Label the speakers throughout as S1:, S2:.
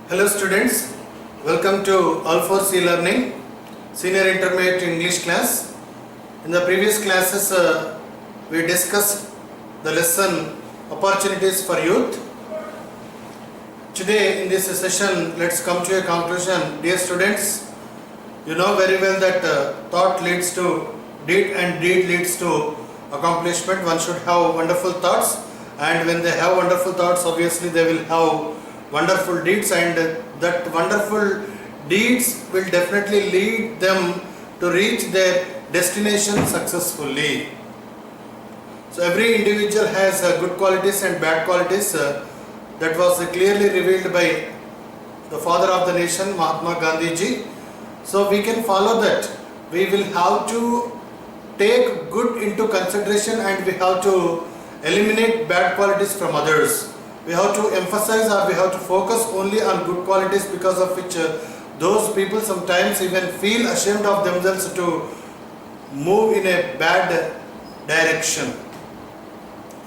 S1: Hello students, welcome to All4C Learning Senior Intermediate English class. In the previous classes we discussed the lesson Opportunities for Youth. Today in this session let's come to a conclusion. Dear students, you know very well that thought leads to deed and deed leads to accomplishment. One should have wonderful thoughts, and when they have wonderful thoughts obviously they will have wonderful deeds, and that wonderful deeds will definitely lead them to reach their destination successfully. So every individual has good qualities and bad qualities. That was clearly revealed by the father of the nation, Mahatma Gandhi ji. So we can follow that. We will have to take good into consideration and we have to eliminate bad qualities from others. We have to emphasize or we have to focus only on good qualities, because of which those people sometimes even feel ashamed of themselves to move in a bad direction.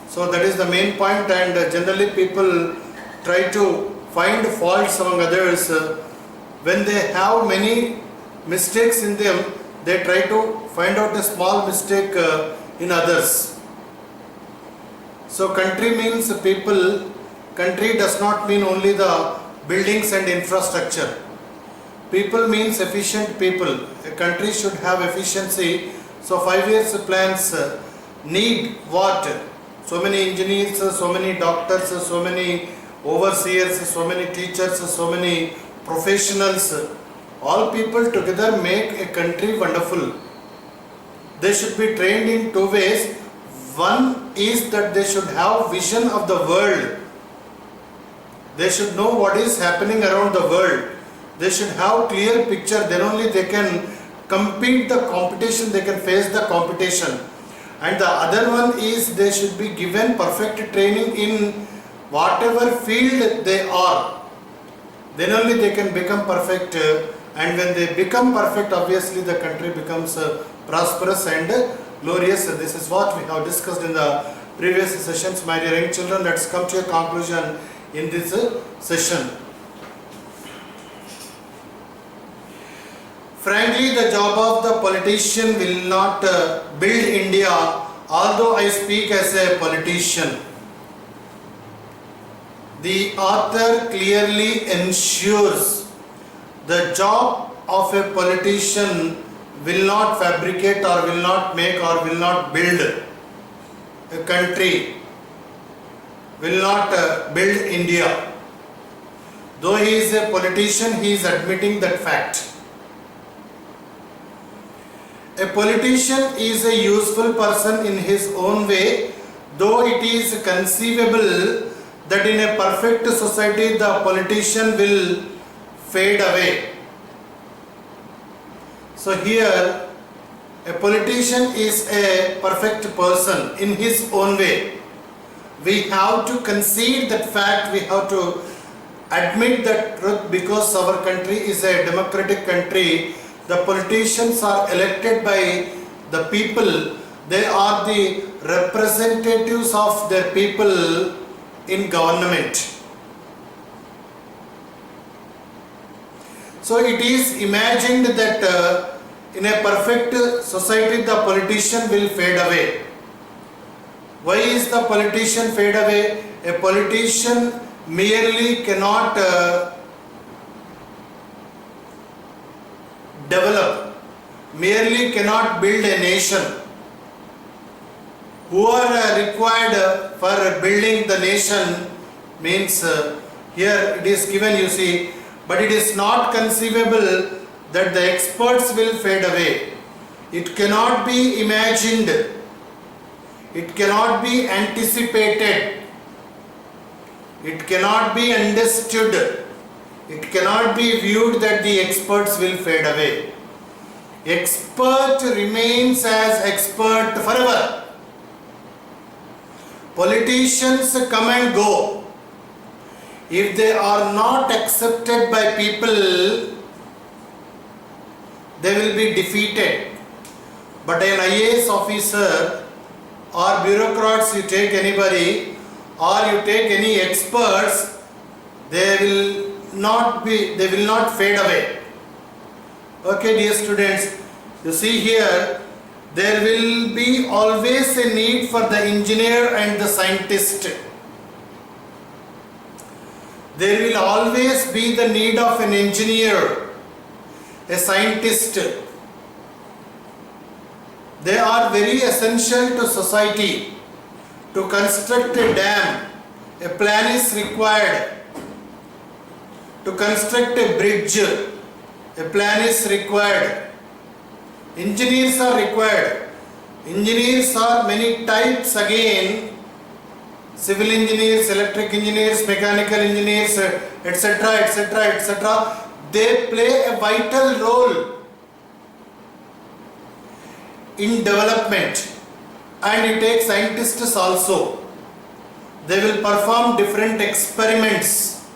S1: So that is the main point, and generally people try to find faults among others. When they have many mistakes in them, they try to find out a small mistake in others. So country means people. Country does not mean only the buildings and infrastructure. People means efficient people. A country should have efficiency. So 5 years plans need what? So many engineers, so many doctors, so many overseers, so many teachers, so many professionals. All people together make a country wonderful. They should be trained in two ways. One is that they should have vision of the world. They should know what is happening around the world. They should have clear picture. Then only they can compete the competition. They can face the competition. And the other one is they should be given perfect training in whatever field they are. Then only they can become perfect. And when they become perfect, obviously the country becomes prosperous and glorious. This is what we have discussed in the previous sessions. My dear young children, let's come to a conclusion in this session. Frankly, the job of the politician will not build India, although I speak as a politician. The author clearly ensures the job of a politician will not fabricate or will not make or will not build a country, will not build India. Though he is a politician, he is admitting that fact. A politician is a useful person in his own way, though it is conceivable that in a perfect society the politician will fade away. So here a politician is a perfect person in his own way. We have to concede that fact, we have to admit that truth, because our country is a democratic country. The politicians are elected by the people. They are the representatives of their people in government. So it is imagined that in a perfect society the politician will fade away. Why is the politician fade away? A politician merely cannot develop, merely cannot build a nation. Who are required for building the nation means here it is given, you see, but it is not conceivable that the experts will fade away. It cannot be imagined. It cannot be anticipated. It cannot be understood. It cannot be viewed that the experts will fade away. Expert remains as expert forever. Politicians come and go. If they are not accepted by people, they will be defeated. But an IAS officer or bureaucrats, you take anybody or you take any experts, they will they will not fade away. Okay, dear students, you see here, there will be always a need for the engineer and the scientist. There will always be the need of an engineer, a scientist. They are very essential to society. To construct a dam, a plan is required. To construct a bridge, a plan is required. Engineers are required. Engineers are many types again. Civil engineers, electric engineers, mechanical engineers, etc., etc., etc. They play a vital role in development, and it takes scientists also. They will perform different experiments.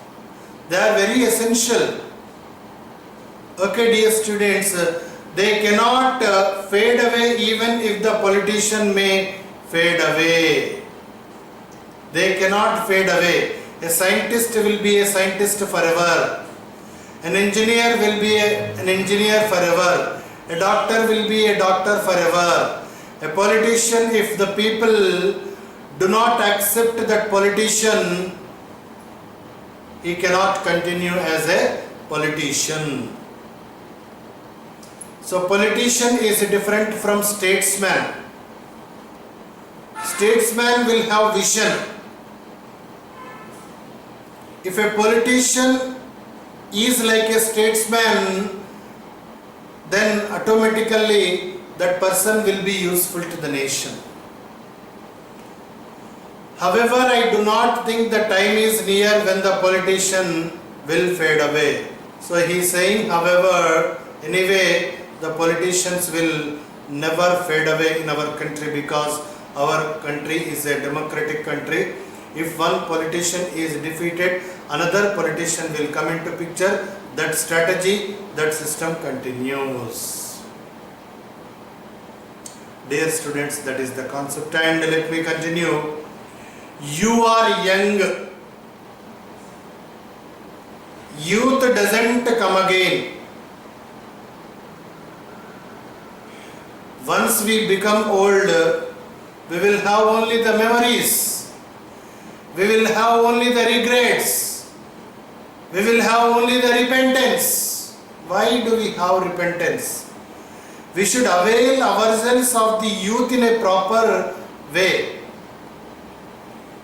S1: They are very essential. Okay, dear students, they cannot fade away even if the politician may fade away. They cannot fade away. A scientist will be a scientist forever. An engineer will be an engineer forever. A doctor will be a doctor forever. A politician, if the people do not accept that politician, he cannot continue as a politician. So politician is different from statesman. Statesman will have vision. If a politician is like a statesman, then automatically that person will be useful to the nation. However, I do not think the time is near when the politician will fade away. So he is saying, however, anyway, the politicians will never fade away in our country, because our country is a democratic country. If one politician is defeated, another politician will come into picture. That strategy, that system continues. Dear students, that is the concept, and let me continue. You are young. Youth doesn't come again. Once we become old, we will have only the memories. We will have only the regrets. We will have only the repentance. Why do we have repentance? We should avail ourselves of the youth in a proper way.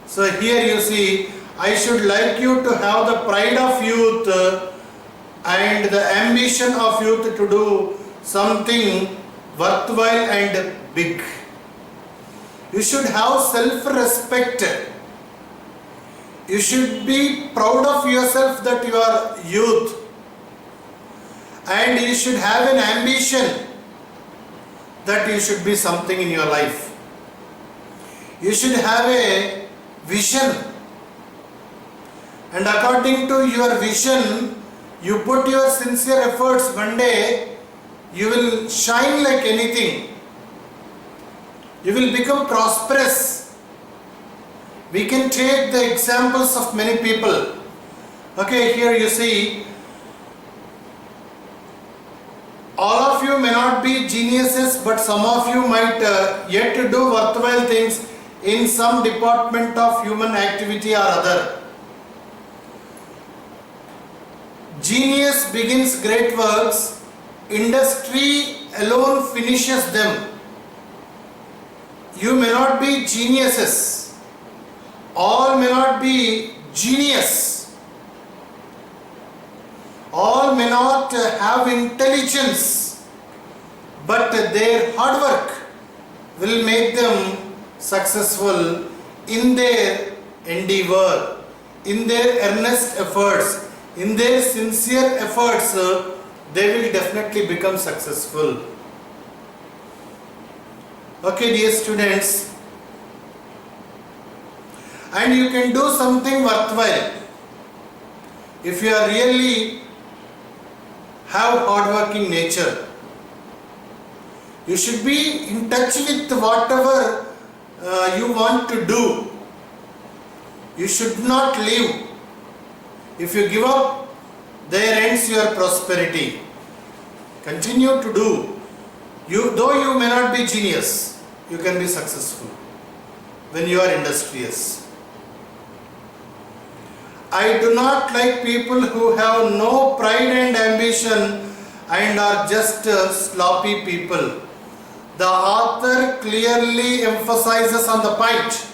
S1: So here you see, I should like you to have the pride of youth and the ambition of youth to do something worthwhile and big. You should have self-respect. You should be proud of yourself that you are youth, and you should have an ambition that you should be something in your life. You should have a vision, and according to your vision, you put your sincere efforts. One day you will shine like anything. You will become prosperous. We can take the examples of many people. Okay, here you see, all of you may not be geniuses, but some of you might yet to do worthwhile things in some department of human activity or other. Genius begins great works, industry alone finishes them. You may not be geniuses. All may not be genius. All may not have intelligence, but their hard work will make them successful in their endeavor, in their earnest efforts, in their sincere efforts. They will definitely become successful. Okay, dear students, and you can do something worthwhile if you are really have hard-working nature. You should be in touch with whatever you want to do. You should not leave. If you give up, There ends your prosperity. Continue to do. Though you may not be genius, you can be successful when you are industrious. I do not like people who have no pride and ambition and are just sloppy people. The author clearly emphasizes on the point.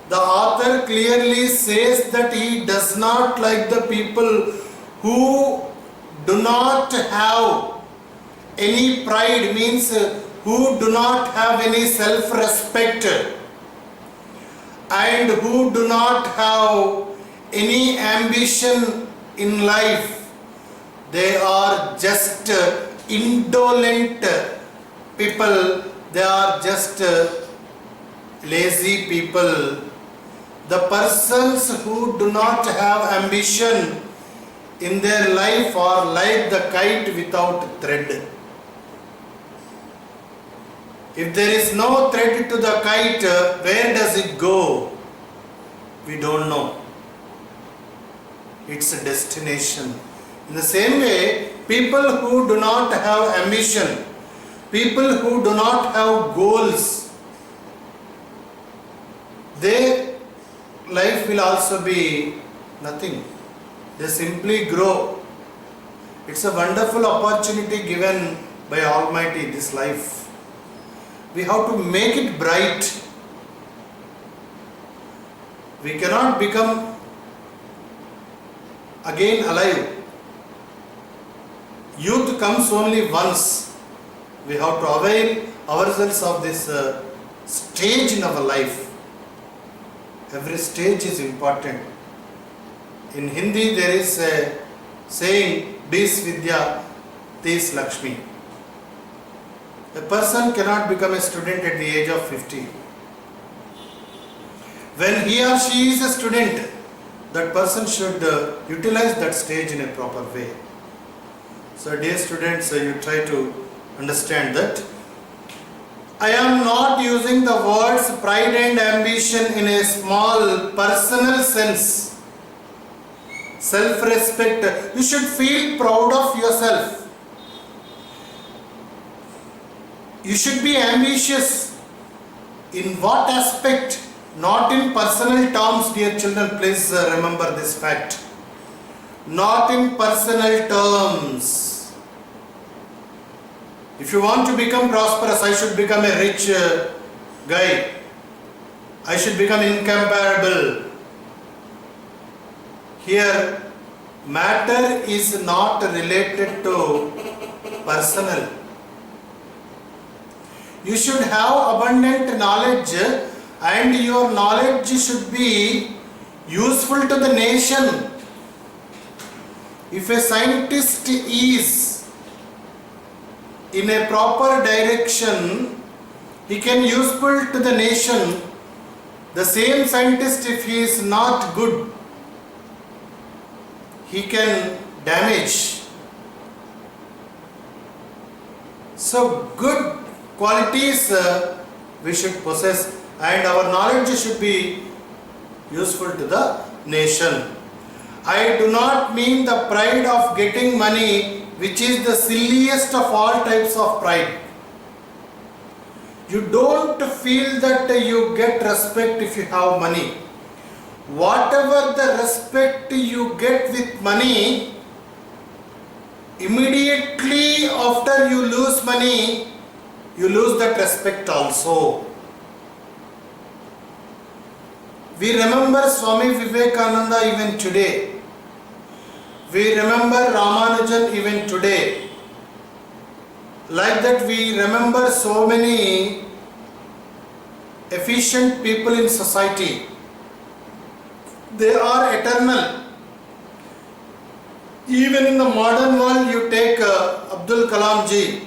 S1: The author clearly says that he does not like the people who do not have any pride, means who do not have any self-respect and who do not have any ambition in life. They are just indolent people. They are just lazy people. The persons who do not have ambition in their life are like the kite without thread. If there is no thread to the kite, where does it go? We don't know. It's a destination. In the same way, people who do not have ambition, people who do not have goals, their life will also be nothing. They simply grow. It's a wonderful opportunity given by Almighty, this life. We have to make it bright. We cannot become again alive. Youth comes only once. We have to avail ourselves of this stage in our life. Every stage is important. In Hindi there is a saying, Bis Vidya, Tis Lakshmi. A person cannot become a student at the age of 50. When he or she is a student, that person should utilize that stage in a proper way. So dear students, you try to understand that. I am not using the words pride and ambition in a small personal sense. Self-respect. You should feel proud of yourself. You should be ambitious. In what aspect? Not in personal terms, dear children. Please remember this fact. Not in personal terms. If you want to become prosperous, I should become a rich guy. I should become incomparable. Here, matter is not related to personal. You should have abundant knowledge, and your knowledge should be useful to the nation. If a scientist is in a proper direction, he can useful to the nation. The same scientist, if he is not good, he can damage. So good qualities we should possess, and our knowledge should be useful to the nation. I do not mean the pride of getting money, which is the silliest of all types of pride. You don't feel that you get respect if you have money. Whatever the respect you get with money, immediately after you lose money, you lose that respect also. We remember Swami Vivekananda even today. We remember Ramanujan even today. Like that, we remember so many efficient people in society. They are eternal. Even in the modern world, you take Abdul Kalam ji.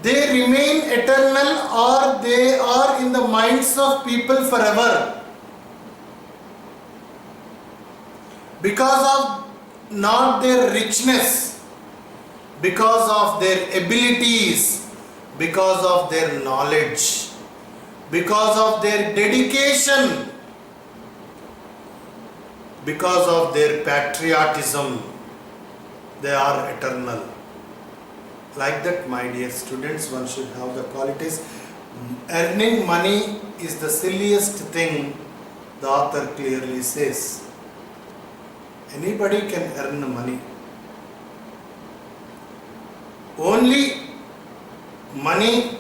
S1: They remain eternal, or they are in the minds of people forever. Because of not their richness, because of their abilities, because of their knowledge, because of their dedication. because of their patriotism, they are eternal. Like that, my dear students, one should have the qualities. Earning money is the silliest thing, the author clearly says. Anybody can earn money. Only money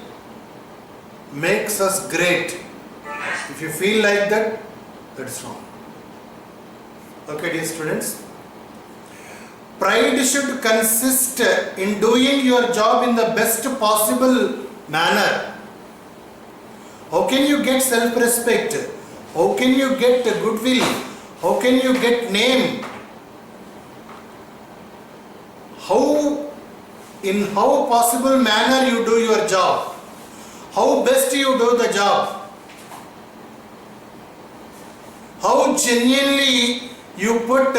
S1: makes us great. If you feel like that, that's wrong. Okay, dear students. Pride should consist in doing your job in the best possible manner. How can you get self-respect? How can you get goodwill? How can you get name? In how possible manner you do your job? How best you do the job? How genuinely you put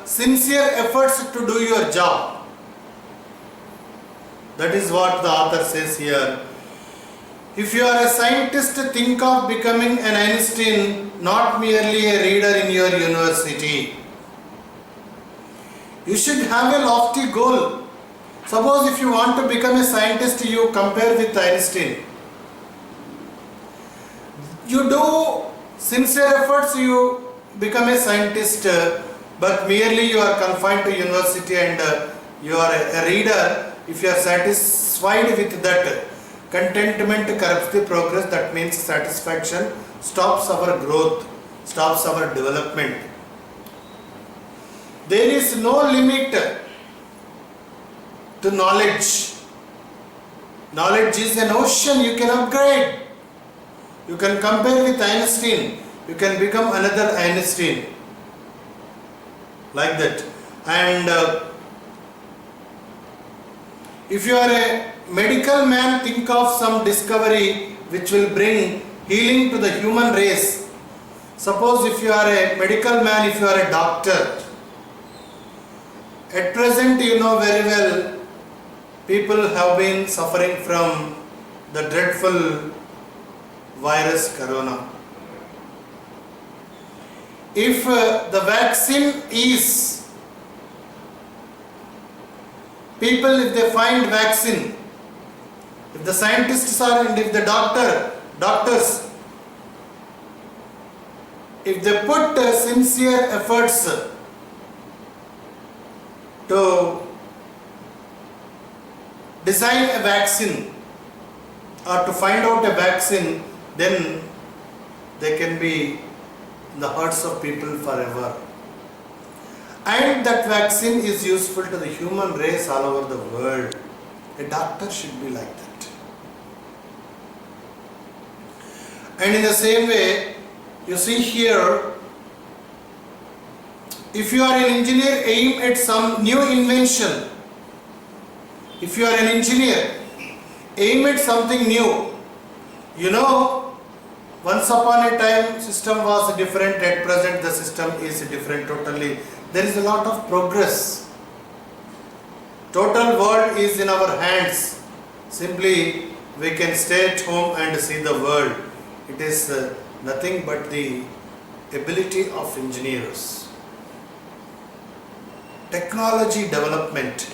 S1: sincere efforts to do your job? That is what the author says here. If you are a scientist, think of becoming an Einstein, not merely a reader in your university. You should have a lofty goal. Suppose if you want to become a scientist, you compare with Einstein. You do sincere efforts, you become a scientist, but merely you are confined to university and you are a reader. If you are satisfied with that, contentment corrupts the progress. That means satisfaction stops our growth, stops our development. There is no limit to knowledge. Knowledge is an ocean, you can upgrade. You can compare with Einstein, you can become another Einstein. Like that. And if you are a medical man, think of some discovery which will bring healing to the human race. Suppose if you are a medical man, if you are a doctor, at present you know very well people have been suffering from the dreadful virus corona. If the vaccine is, people if they find vaccine, if the scientists are and if the doctors, if they put sincere efforts to design a vaccine or to find out a vaccine, then they can be in the hearts of people forever. And that vaccine is useful to the human race all over the world. A doctor should be like that. And in the same way, you see here, if you are an engineer, aim at some new invention. If you are an engineer, aim at something new. You know, once upon a time system was different, at present the system is different totally. There is a lot of progress. Total world is in our hands. Simply we can stay at home and see the world. It is nothing but the ability of engineers. Technology development.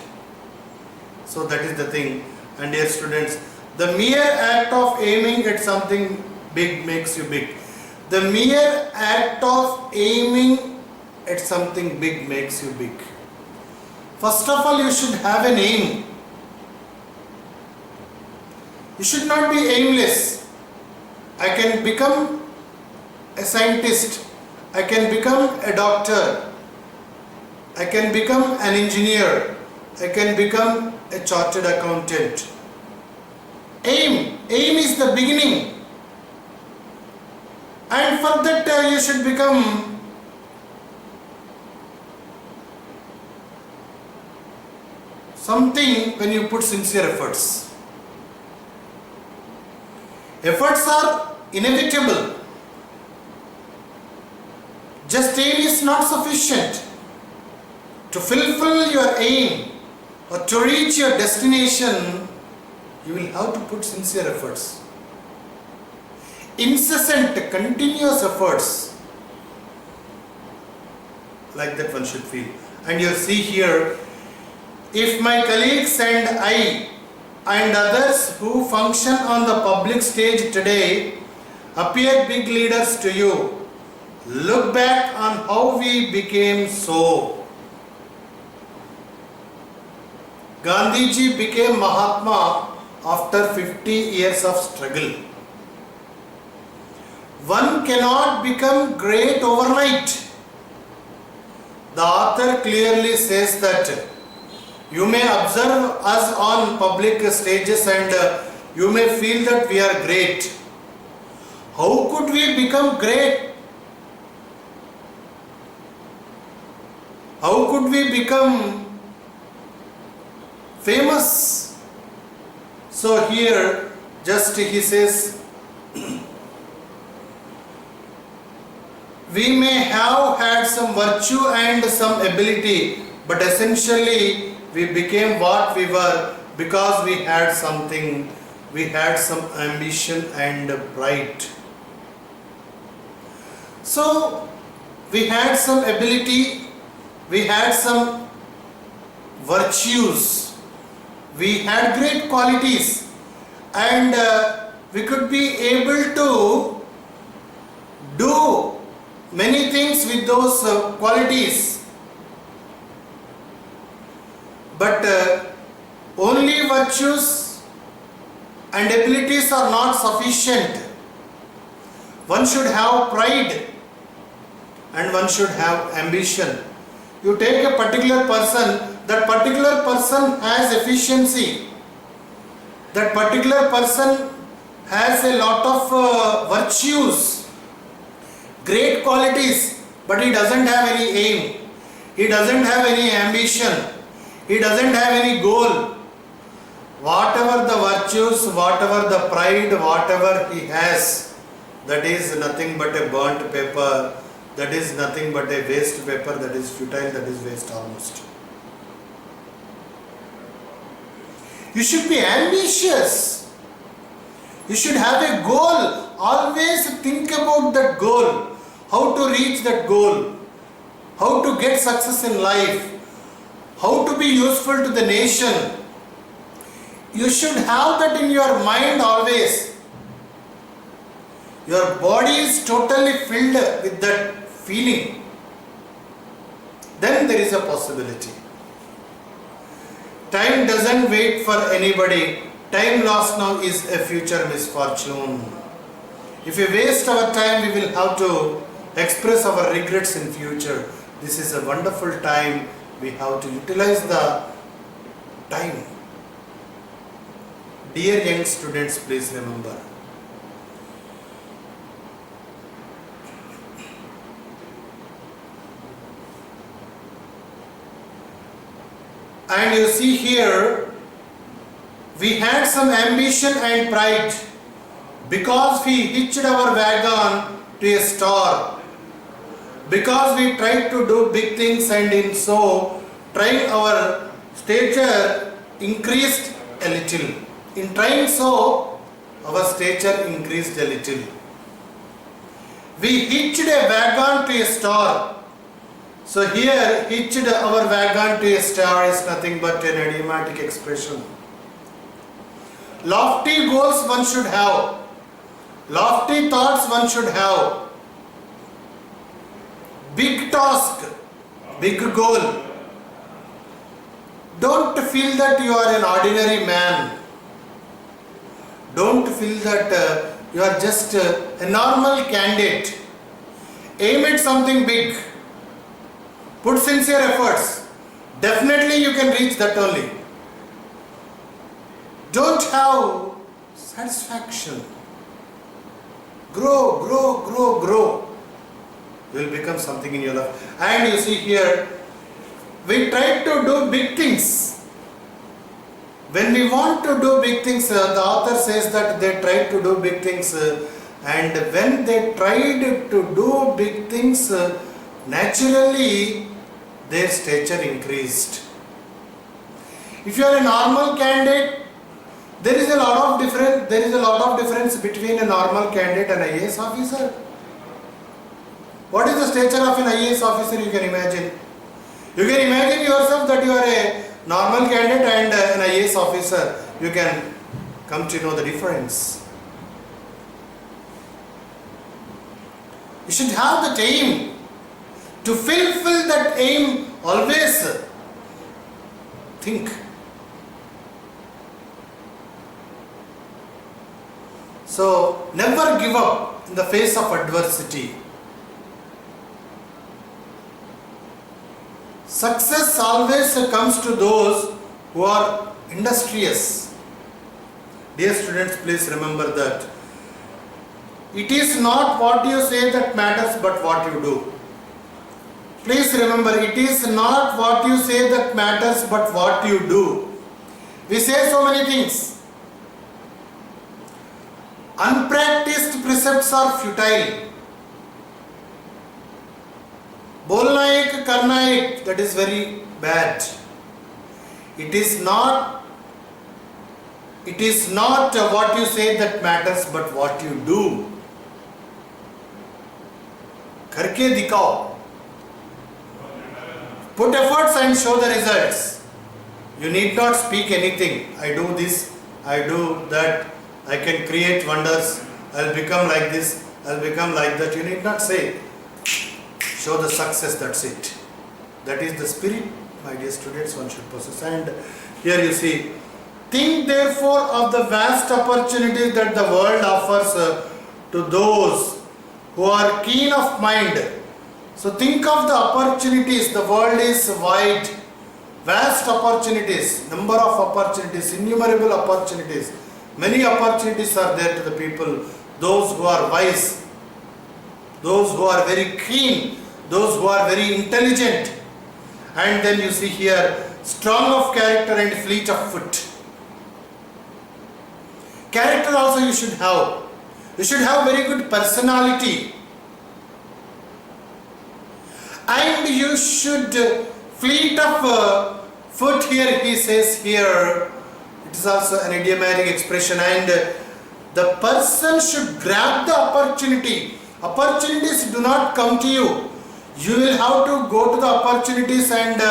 S1: So that is the thing. And dear students, the mere act of aiming at something big makes you big. The mere act of aiming at something big makes you big. First of all, you should have an aim. You should not be aimless. I can become a scientist. I can become a doctor. I can become an engineer. I can become a chartered accountant. Aim is the beginning. And for that you should become something when you put sincere efforts. Efforts are inevitable. Just aim is not sufficient. To fulfill your aim or to reach your destination, you will have to put sincere efforts. Incessant, continuous efforts. like that one should feel. And you see here, if my colleagues and I and others who function on the public stage today appear big leaders to you, look back on how we became so. Gandhiji became Mahatma after 50 years of struggle. One cannot become great overnight. The author clearly says that you may observe us on public stages and you may feel that we are great. How could we become great? How could we become famous? So here just he says, we may have had some virtue and some ability, but essentially we became what we were because we had something, we had some ambition and pride. So we had some ability, we had some virtues, we had great qualities, and we could be able to do many things with those qualities. But only virtues and abilities are not sufficient. One should have pride and one should have ambition. You take a particular person, that particular person has efficiency, that particular person has a lot of virtues, great qualities, but he doesn't have any aim, he doesn't have any ambition, he doesn't have any goal. Whatever the virtues, whatever the pride, whatever he has, that is nothing but a burnt paper, that is nothing but a waste paper, that is futile, that is waste almost. You should be ambitious. You should have a goal. Always think about that goal. How to reach that goal. How to get success in life. How to be useful to the nation. You should have that in your mind always. Your body is totally filled with that feeling. Then there is a possibility. Time doesn't wait for anybody. Time lost now is a future misfortune. If we waste our time, we will have to express our regrets in future. This is a wonderful time. We have to utilize the time. Dear young students, please remember. And you see here, we had some ambition and pride because we hitched our wagon to a star, because we tried to do big things, and in so trying our stature increased a little. In trying so, our stature increased a little. We hitched a wagon to a star. So here, hitched our wagon to a star is nothing but an idiomatic expression. Lofty goals one should have. Lofty thoughts one should have. Big task, big goal. Don't feel that you are an ordinary man. Don't feel that you are just a normal candidate. Aim at something big. Put sincere efforts. Definitely you can reach that only. Don't have satisfaction. Grow, grow, grow, grow. You will become something in your life. And you see here, we try to do big things. When we want to do big things, the author says that they tried to do big things, and when they tried to do big things, naturally their stature increased. If you are a normal candidate, there is a lot of difference between a normal candidate and IAS officer. What is the stature of an IAS officer? You can imagine. You can imagine yourself that you are a normal candidate and an IAS officer. You can come to know the difference. You should have that aim. To fulfill that aim, always think. So, never give up in the face of adversity. Success always comes to those who are industrious. Dear students, please remember that. It is not what you say that matters, but what you do. Please remember, it is not what you say that matters, but what you do. We say so many things. Unpracticed precepts are futile. Bolna ek, karna ek, that is very bad. It is not what you say that matters, but what you do. Karke dikhao. Put efforts and show the results. You need not speak anything. I do this, I do that, I can create wonders, I'll become like this, I'll become like that. You need not say. Show the success, that's it. That is the spirit, my dear students, one should possess. And here you see, think therefore of the vast opportunities that the world offers to those who are keen of mind. So think of the opportunities. The world is wide, vast opportunities, number of opportunities, innumerable opportunities. Many opportunities are there to the people, those who are wise, those who are very keen, those who are very intelligent. And then you see here, strong of character and fleet of foot. Character also you should have. You should have very good personality. And you should fleet of foot, here he says here, it is also an idiomatic expression, and the person should grab the opportunity. Opportunities do not come to you. You will have to go to the opportunities and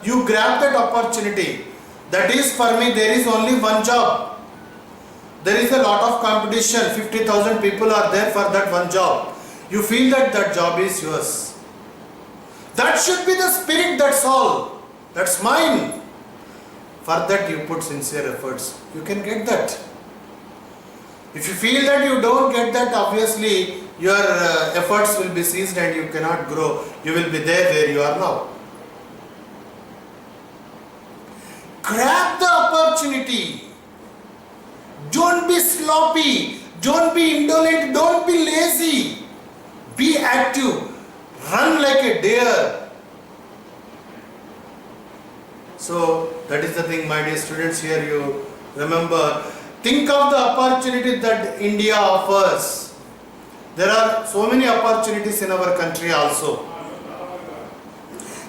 S1: you grab that opportunity. That is, for me, there is only one job. There is a lot of competition. 50,000 people are there for that one job. You feel that that job is yours. That should be the spirit, that's all. That's mine. For that you put sincere efforts. You can get that. If you feel that you don't get that, obviously your efforts will be ceased and you cannot grow. You will be there where you are now. Grab the opportunity. Don't be sloppy. Don't be indolent. Don't be lazy. Be active. Run like a deer. So that is the thing, my dear students. Here you remember, think of the opportunity that India offers. There are so many opportunities in our country also.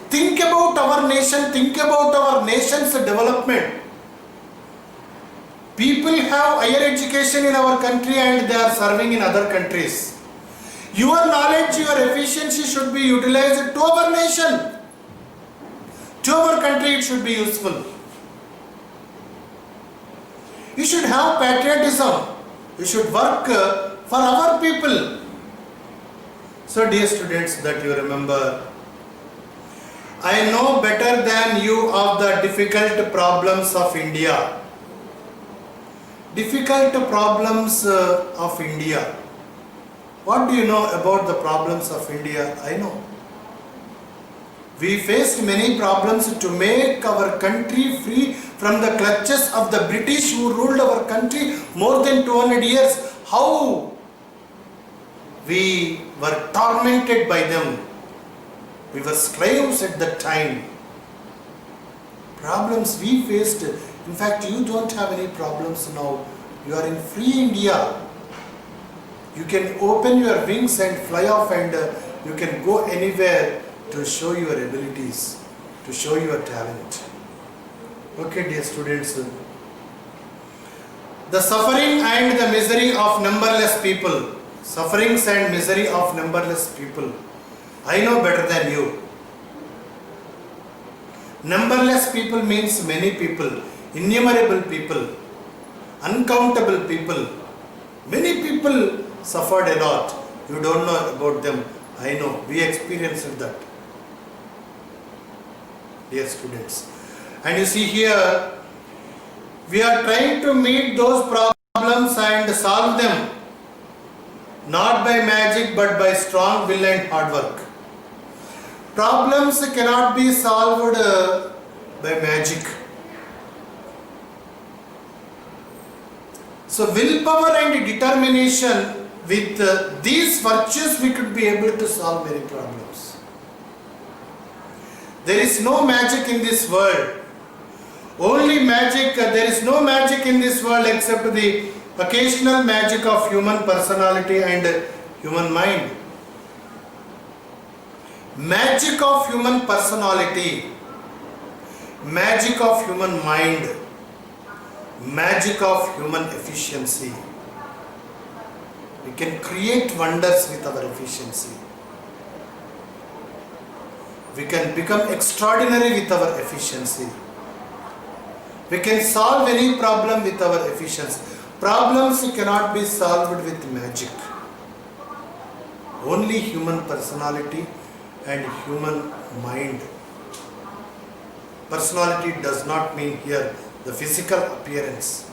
S1: Think about our nation. Think about our nation's development. People have higher education in our country and they are serving in other countries. Your knowledge, your efficiency should be utilized to our nation. To our country it should be useful. You should have patriotism. You should work for our people. So dear students, that you remember, I know better than you of the difficult problems of India. Difficult problems of India. What do you know about the problems of India? I know. We faced many problems to make our country free from the clutches of the British who ruled our country more than 200 years. How we were tormented by them. We were slaves at that time. Problems we faced. In fact, you don't have any problems now. You are in free India. You can open your wings and fly off, and you can go anywhere to show your abilities, to show your talent. Okay, dear students. The suffering and the misery of numberless people. Sufferings and misery of numberless people. I know better than you. Numberless people means many people, innumerable people, uncountable people. Many people suffered a lot. You don't know about them. I know. We experienced that. Dear students. And you see here, we are trying to meet those problems and solve them. Not by magic but by strong will and hard work. Problems cannot be solved by magic. So willpower and determination, with these virtues we could be able to solve many problems. There is no magic in this world. Only magic, there is no magic in this world except the occasional magic of human personality and human mind. Magic of human personality, magic of human mind, magic of human efficiency. We can create wonders with our efficiency. We can become extraordinary with our efficiency. We can solve any problem with our efficiency. Problems cannot be solved with magic. Only human personality and human mind. Personality does not mean here the physical appearance,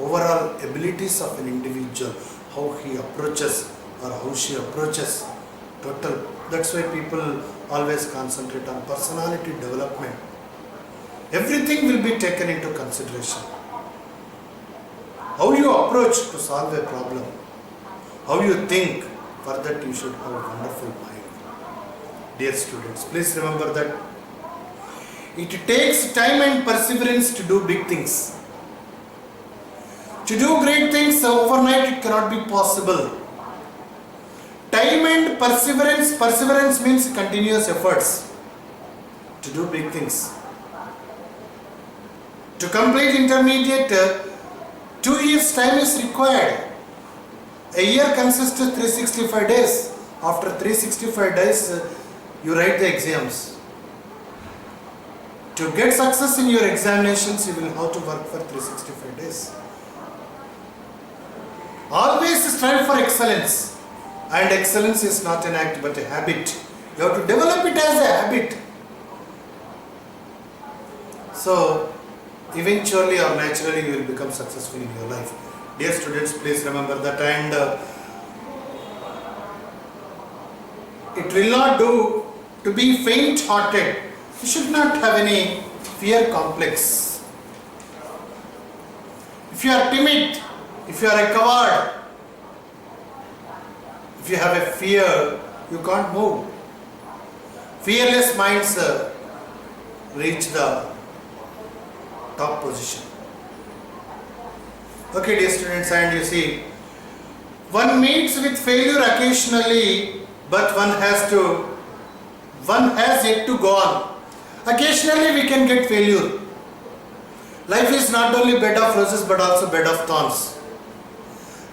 S1: overall abilities of an individual, how he approaches or how she approaches, total. That's why people always concentrate on personality development. Everything will be taken into consideration. How you approach to solve a problem, how you think, for that you should have a wonderful mind. Dear students, please remember that it takes time and perseverance to do big things. To do great things overnight, it cannot be possible. Time and perseverance, perseverance means continuous efforts to do big things. To complete intermediate, 2 years time is required. A year consists of 365 days. After 365 days, you write the exams. To get success in your examinations, you will have to work for 365 days. Always strive for excellence. And excellence is not an act but a habit. You have to develop it as a habit. So, eventually or naturally you will become successful in your life. Dear students, please remember that, and it will not do to be faint-hearted. You should not have any fear complex. If you are timid, if you are a coward, if you have a fear, you can't move. Fearless minds reach the top position. Okay, dear students, and you see, one meets with failure occasionally, but one has yet to go on. Occasionally we can get failure. Life is not only bed of roses but also bed of thorns.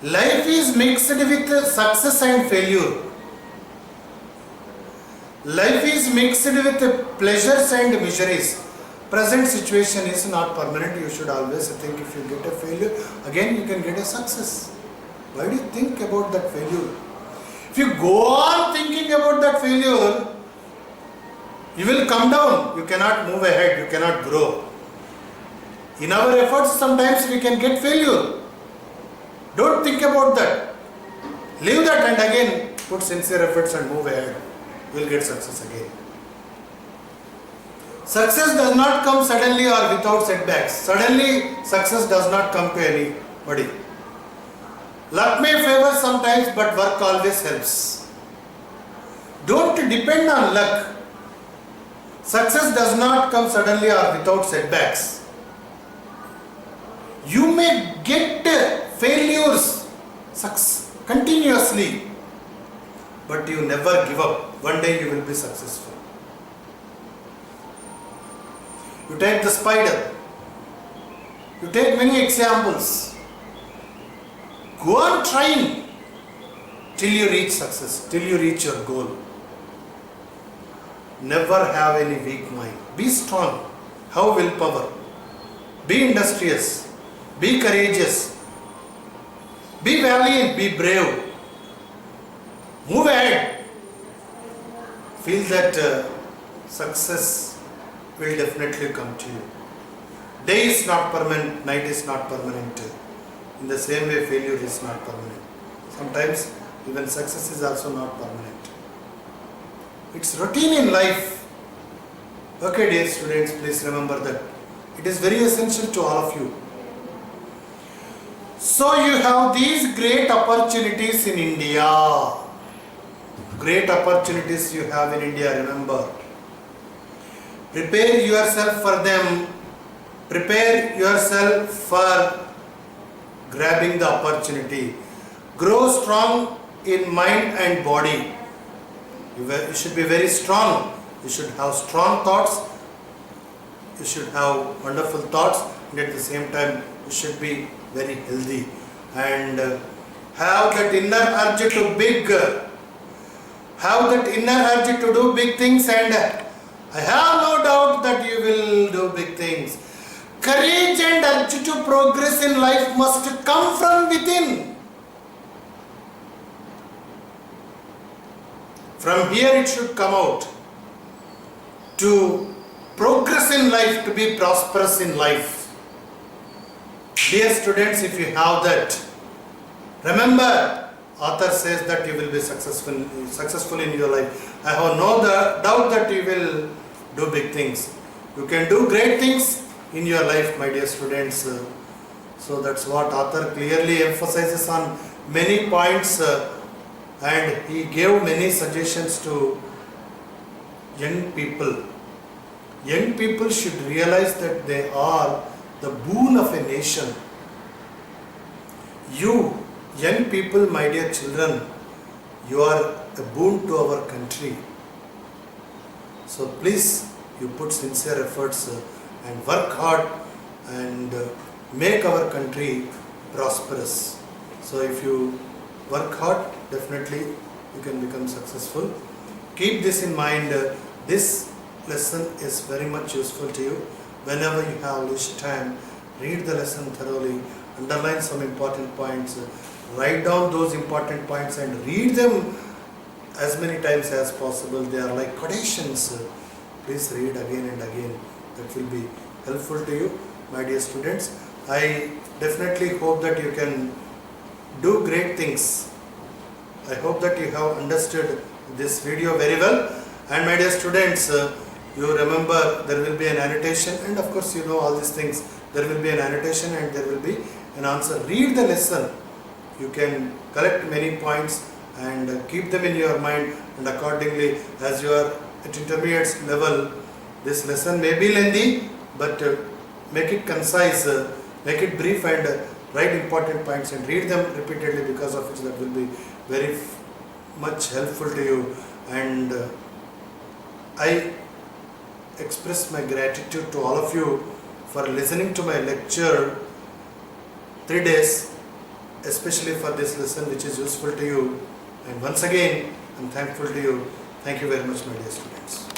S1: Life is mixed with success and failure. Life is mixed with pleasures and miseries. Present situation is not permanent. You should always think, if you get a failure, again you can get a success. Why do you think about that failure? If you go on thinking about that failure, you will come down. You cannot move ahead. You cannot grow. In our efforts, sometimes we can get failure. Don't think about that. Leave that and again put sincere efforts and move ahead. You will get success again. Success does not come suddenly or without setbacks. Suddenly, success does not come to anybody. Luck may favor sometimes, but work always helps. Don't depend on luck. Success does not come suddenly or without setbacks. You may get failures continuously, but you never give up. One day you will be successful. You take the spider. You take many examples. Go on trying till you reach success, till you reach your goal. Never have any weak mind. Be strong. have willpower. Be industrious. Be courageous. Be valiant. Be brave. Move ahead. Feel that success will definitely come to you. Day is not permanent, night is not permanent. In the same way, failure is not permanent. Sometimes even success is also not permanent. It's routine in life. Okay, dear students, please remember that. It is very essential to all of you. So you have these great opportunities in India. Great opportunities you have in India, remember. Prepare yourself for them. Prepare yourself for grabbing the opportunity. Grow strong in mind and body. You should be very strong. You should have strong thoughts. You should have wonderful thoughts, and at the same time you should be very healthy and have that inner urge to do big things, and I have no doubt that you will do big things. Courage and urge to progress in life must come from within. From here it should come out. To progress in life, to be prosperous in life. Dear students, if you have that, remember, author says that you will be successful in your life. I have no doubt that you will do big things. You can do great things in your life, my dear students. So that's what author clearly emphasizes on many points, and he gave many suggestions to young people. Young people should realize that they are the boon of a nation. You, young people, my dear children, you are a boon to our country. So please, you put sincere efforts and work hard and make our country prosperous. So if you work hard, definitely you can become successful. Keep this in mind. This lesson is very much useful to you. Whenever you have leisure time, read the lesson thoroughly, underline some important points, write down those important points and read them as many times as possible. They are like quotations. Please read again and again. That will be helpful to you, my dear students. I definitely hope that you can do great things. I hope that you have understood this video very well. And my dear students, you remember there will be an annotation, and of course you know all these things. There will be an annotation and there will be an answer. Read the lesson. You can collect many points and keep them in your mind, and accordingly, as you are at intermediate level, this lesson may be lengthy, but make it concise, make it brief, and write important points and read them repeatedly, because of which that will be very much helpful to you. And I express my gratitude to all of you for listening to my lecture 3 days, especially for this lesson which is useful to you. And once again, I am thankful to you. Thank you very much, my dear students.